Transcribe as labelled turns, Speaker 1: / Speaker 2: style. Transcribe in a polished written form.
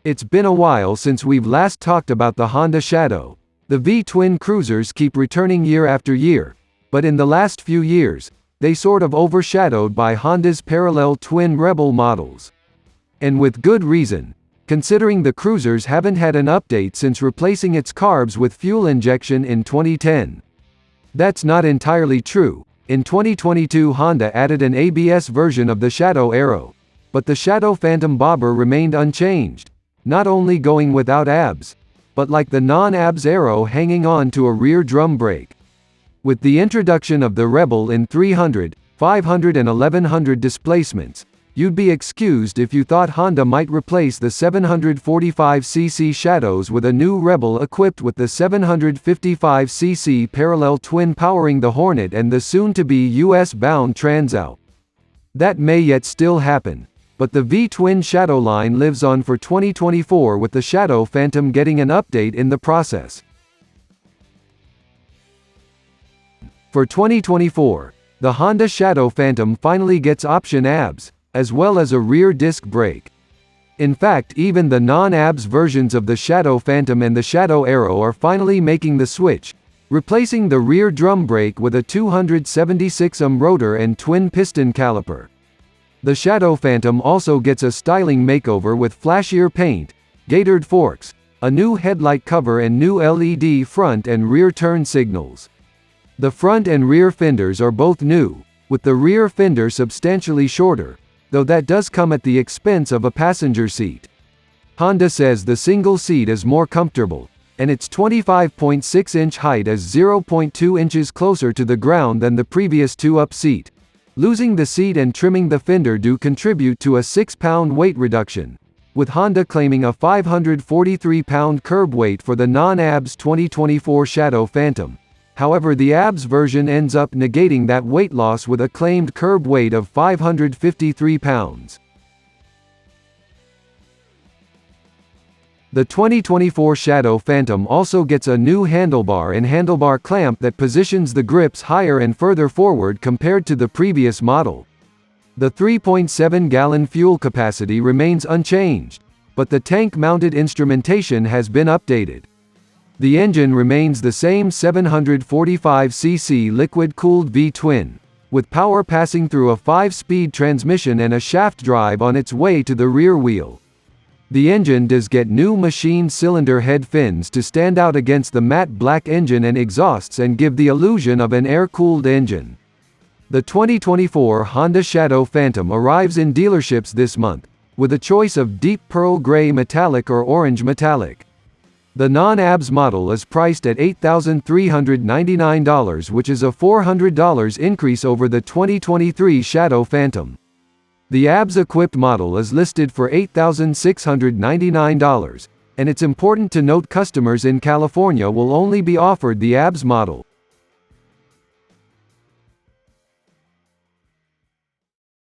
Speaker 1: It's been a while since we've last talked about the Honda Shadow. The V-twin cruisers keep returning year after year, but in the last few years, they sort of overshadowed by Honda's parallel twin Rebel models. And with good reason, considering the cruisers haven't had an update since replacing its carbs with fuel injection in 2010. That's not entirely true. In 2022 Honda added an ABS version of the Shadow Aero, but the Shadow Phantom bobber remained unchanged, not only going without ABS, but like the non-ABS Aero hanging on to a rear drum brake. With the introduction of the Rebel in 300, 500 and 1100 displacements, you'd be excused if you thought Honda might replace the 745cc Shadows with a new Rebel equipped with the 755cc parallel twin powering the Hornet and the soon-to-be US-bound Transalp. That may yet still happen, but the V-twin Shadow line lives on for 2024 with the Shadow Phantom getting an update in the process. For 2024, the Honda Shadow Phantom finally gets option ABS, as well as a rear disc brake. In fact, even the non-ABS versions of the Shadow Phantom and the Shadow Aero are finally making the switch, replacing the rear drum brake with a 276 rotor and twin piston caliper. The Shadow Phantom also gets a styling makeover with flashier paint, gaitered forks, a new headlight cover and new LED front and rear turn signals. The front and rear fenders are both new, with the rear fender substantially shorter, though that does come at the expense of a passenger seat. Honda says the single seat is more comfortable, and its 25.6-inch height is 0.2 inches closer to the ground than the previous two-up seat. Losing the seat and trimming the fender do contribute to a 6-pound weight reduction, with Honda claiming a 543-pound curb weight for the non-ABS 2024 Shadow Phantom. However, the ABS version ends up negating that weight loss with a claimed curb weight of 553 pounds. The 2024 Shadow Phantom also gets a new handlebar and handlebar clamp that positions the grips higher and further forward compared to the previous model. The 3.7-gallon fuel capacity remains unchanged, but the tank-mounted instrumentation has been updated. The engine remains the same 745cc liquid-cooled V-twin, with power passing through a 5-speed transmission and a shaft drive on its way to the rear wheel. The engine does get new machined cylinder head fins to stand out against the matte black engine and exhausts and give the illusion of an air-cooled engine. The 2024 Honda Shadow Phantom arrives in dealerships this month, with a choice of deep pearl gray metallic or orange metallic. The non-ABS model is priced at $8,399, which is a $400 increase over the 2023 Shadow Phantom. The ABS-equipped model is listed for $8,699, and it's important to note customers in California will only be offered the ABS model.